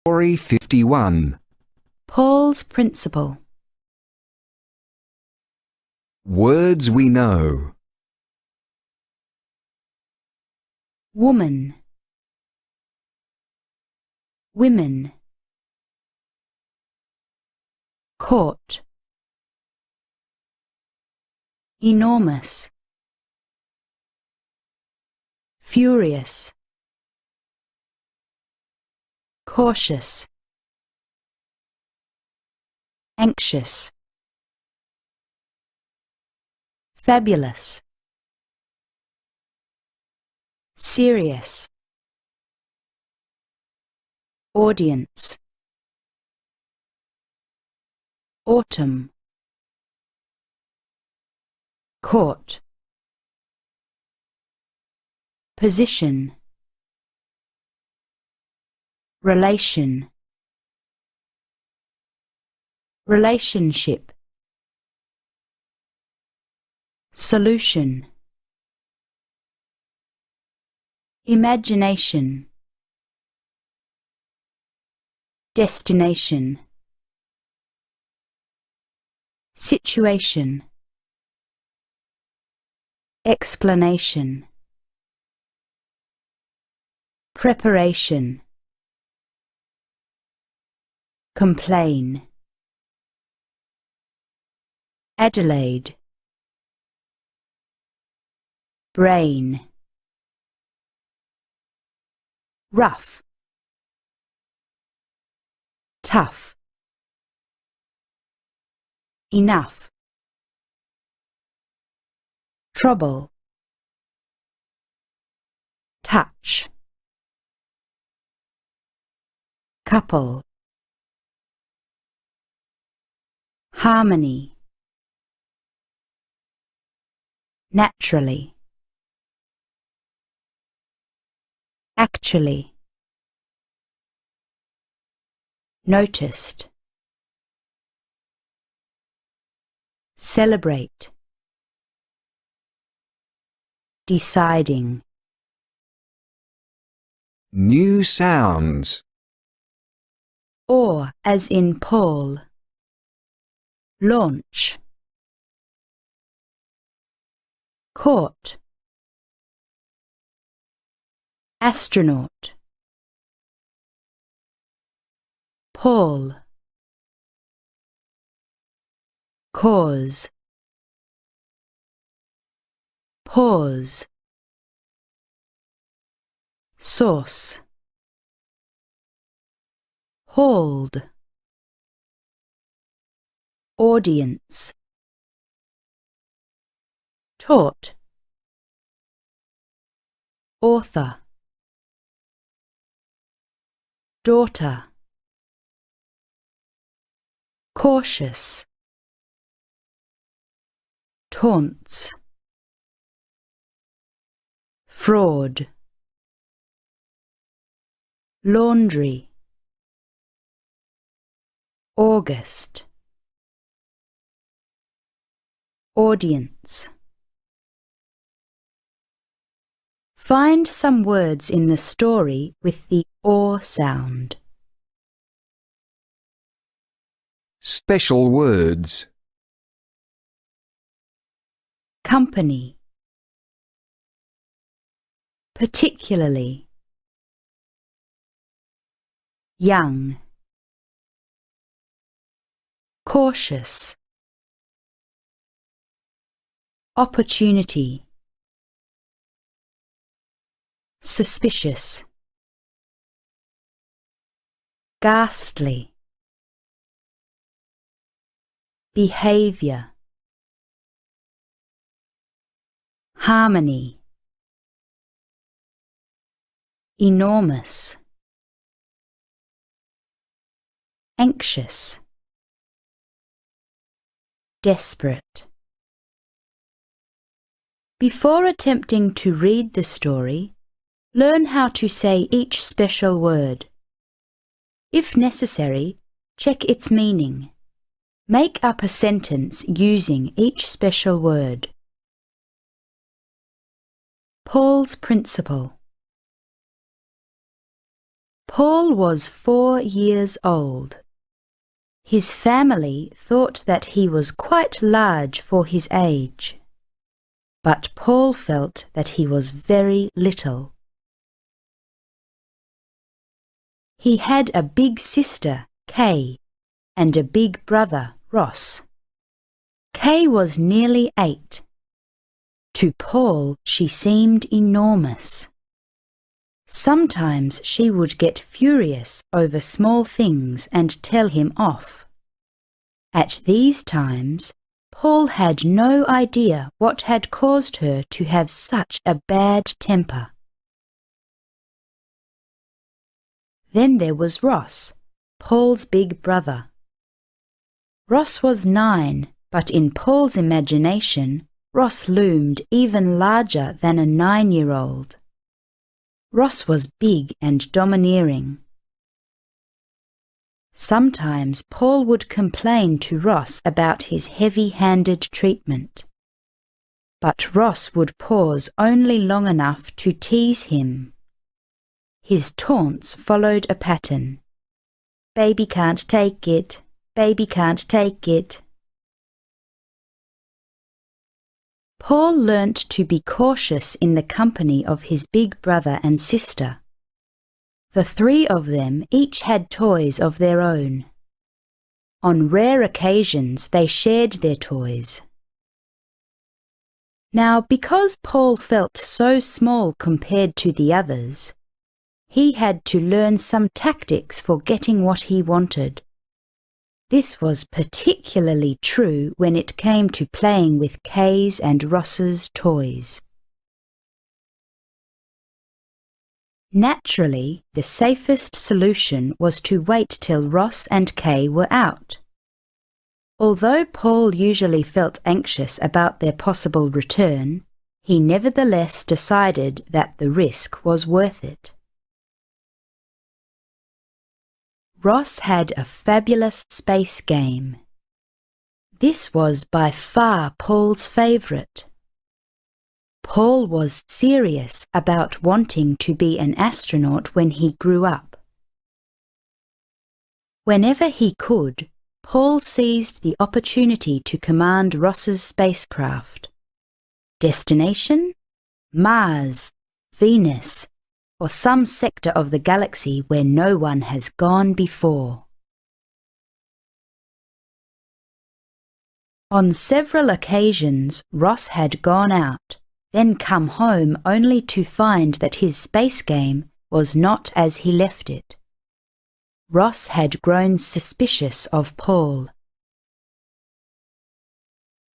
Story 51. Paul's Principle. Words we know. Woman, women, court, enormous, furious, cautious, anxious, fabulous, serious, audience, autumn, court, position, relation, relationship, solution, imagination, destination, situation, explanation, preparation, complain, Adelaide, brain, rough, tough, enough, trouble, touch, couple, harmony, naturally, actually, noticed, celebrate, deciding. New sounds. Or as in Paul, launch, court, astronaut, Paul, cause, pause, source, hold, audience, taught, author, daughter, cautious, taunts, fraud, laundry, August, audience. Find some words in the story with the or sound. Special words. Company, particularly, young, cautious, opportunity, suspicious, ghastly, behavior, harmony, enormous, anxious, desperate. Before attempting to read the story, learn how to say each special word. If necessary, check its meaning. Make up a sentence using each special word. Paul's Principle. Paul was 4 years old. His family thought that he was quite large for his age, but Paul felt that he was very little. He had a big sister, Kay, and a big brother, Ross. Kay was nearly 8. To Paul, she seemed enormous. Sometimes she would get furious over small things and tell him off. At these times, Paul had no idea what had caused her to have such a bad temper. Then there was Ross, Paul's big brother. Ross was 9, but in Paul's imagination, Ross loomed even larger than a 9-year-old. Ross was big and domineering. Sometimes Paul would complain to Ross about his heavy-handed treatment. But Ross would pause only long enough to tease him. His taunts followed a pattern. "Baby can't take it. Baby can't take it." Paul learnt to be cautious in the company of his big brother and sister. The 3 of them each had toys of their own. On rare occasions they shared their toys. Now, because Paul felt so small compared to the others, he had to learn some tactics for getting what he wanted. This was particularly true when it came to playing with Kay's and Ross's toys. Naturally, the safest solution was to wait till Ross and Kay were out. Although Paul usually felt anxious about their possible return, he nevertheless decided that the risk was worth it. Ross had a fabulous space game. This was by far Paul's favourite. Paul was serious about wanting to be an astronaut when he grew up. Whenever he could, Paul seized the opportunity to command Ross's spacecraft. Destination? Mars, Venus, or some sector of the galaxy where no one has gone before. On several occasions, Ross had gone out, then come home only to find that his space game was not as he left it. Ross had grown suspicious of Paul.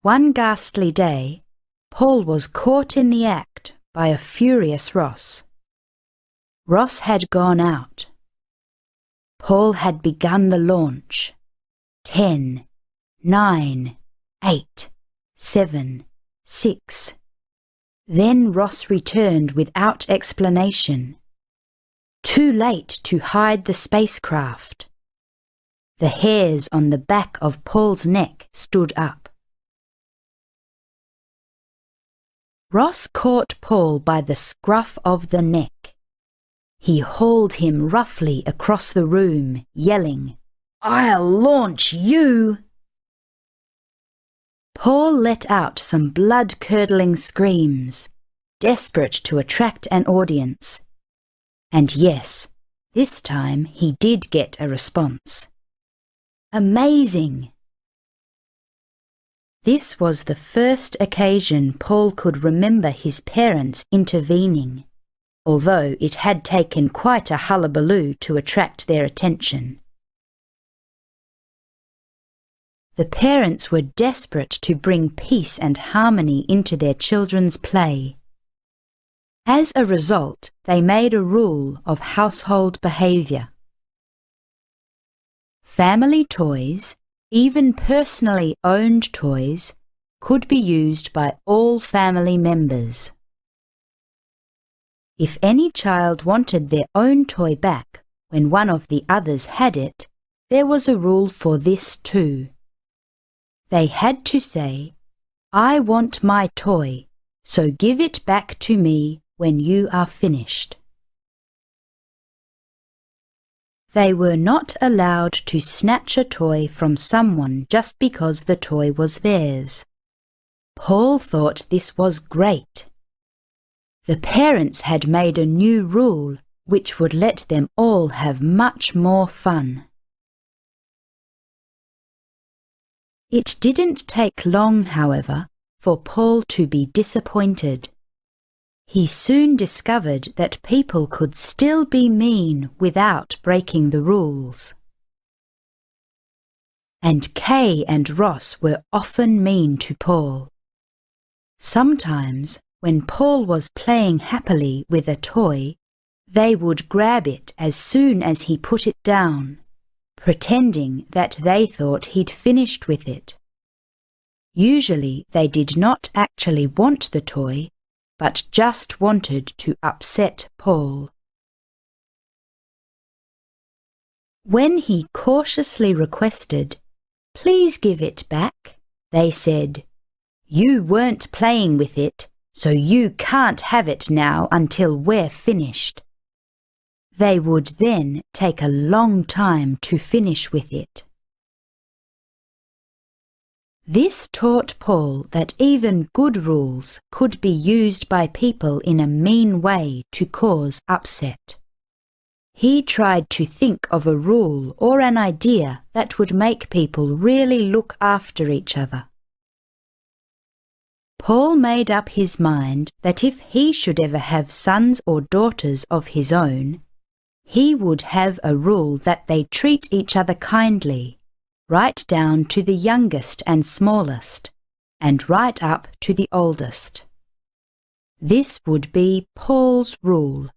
One ghastly day, Paul was caught in the act by a furious Ross. Ross had gone out. Paul had begun the launch. 10, 9, 8, 7, 6. Then Ross returned without explanation. Too late to hide the spacecraft. The hairs on the back of Paul's neck stood up. Ross caught Paul by the scruff of the neck. He hauled him roughly across the room, yelling, "I'll launch you!" Paul let out some blood-curdling screams, desperate to attract an audience. And yes, this time he did get a response. Amazing! This was the first occasion Paul could remember his parents intervening, although it had taken quite a hullabaloo to attract their attention. The parents were desperate to bring peace and harmony into their children's play. As a result, they made a rule of household behaviour. Family toys, even personally owned toys, could be used by all family members. If any child wanted their own toy back when one of the others had it, there was a rule for this too. They had to say, "I want my toy, so give it back to me when you are finished." They were not allowed to snatch a toy from someone just because the toy was theirs. Paul thought this was great. The parents had made a new rule which would let them all have much more fun. It didn't take long, however, for Paul to be disappointed. He soon discovered that people could still be mean without breaking the rules. And Kay and Ross were often mean to Paul. Sometimes, when Paul was playing happily with a toy, they would grab it as soon as he put it down, pretending that they thought he'd finished with it. Usually they did not actually want the toy, but just wanted to upset Paul. When he cautiously requested, "Please give it back," they said, "You weren't playing with it, so you can't have it now until we're finished." They would then take a long time to finish with it. This taught Paul that even good rules could be used by people in a mean way to cause upset. He tried to think of a rule or an idea that would make people really look after each other. Paul made up his mind that if he should ever have sons or daughters of his own, he would have a rule that they treat each other kindly, right down to the youngest and smallest, and right up to the oldest. This would be Paul's rule.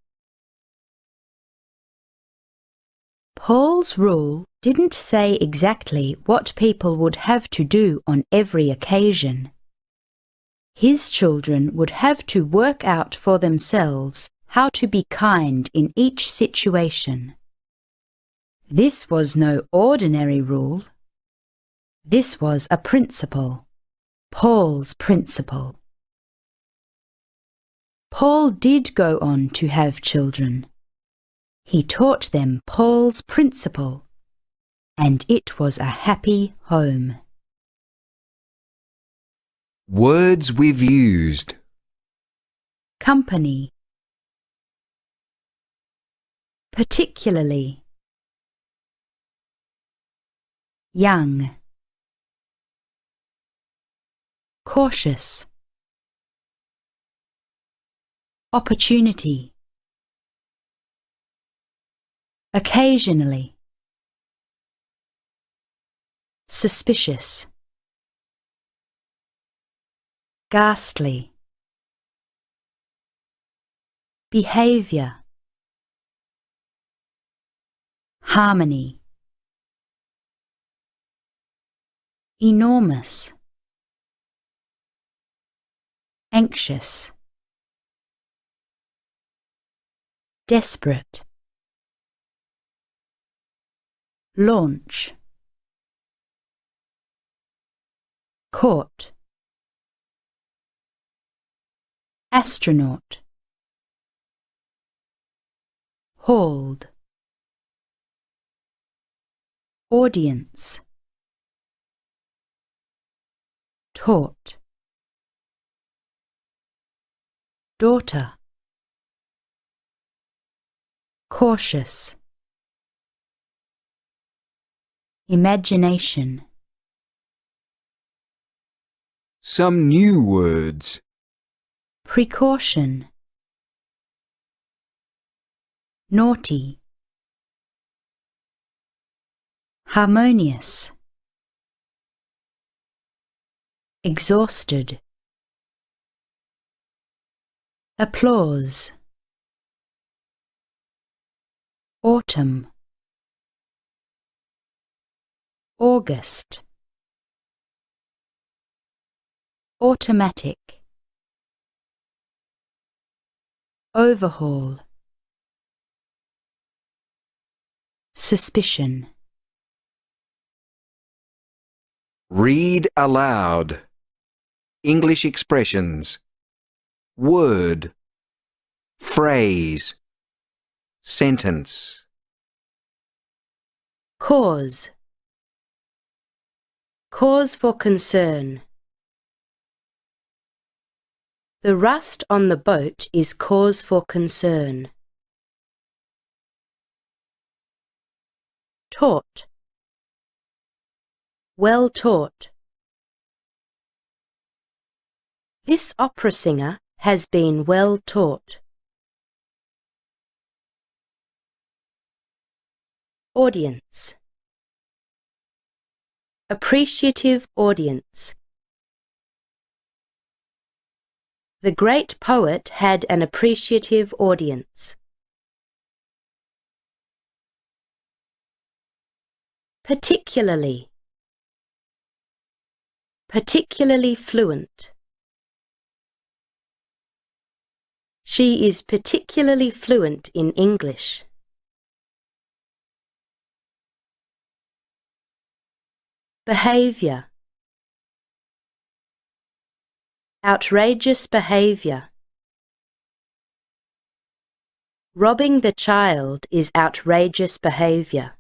Paul's rule didn't say exactly what people would have to do on every occasion. His children would have to work out for themselves how to be kind in each situation. This was no ordinary rule. This was a principle, Paul's principle. Paul did go on to have children. He taught them Paul's principle, and it was a happy home. Words we've used. Company. Particularly. Young. Cautious. Opportunity. Occasionally. Suspicious. Ghastly. Behavior. Harmony. Enormous. Anxious. Desperate. Launch. Court. Astronaut. Hauled. Audience. Taught. Daughter. Cautious. Imagination. Some new words. Precaution. Naughty. Harmonious. Exhausted. Applause. Autumn. August. Automatic. Overhaul. Suspicion. Read aloud. English expressions. Word. Phrase. Sentence. Cause. Cause for concern. The rust on the boat is cause for concern. Taught. Well taught. This opera singer has been well taught. Audience. Appreciative audience. The great poet had an appreciative audience. Particularly. Particularly fluent. She is particularly fluent in English. Behavior. Outrageous behavior. Robbing the child is outrageous behavior.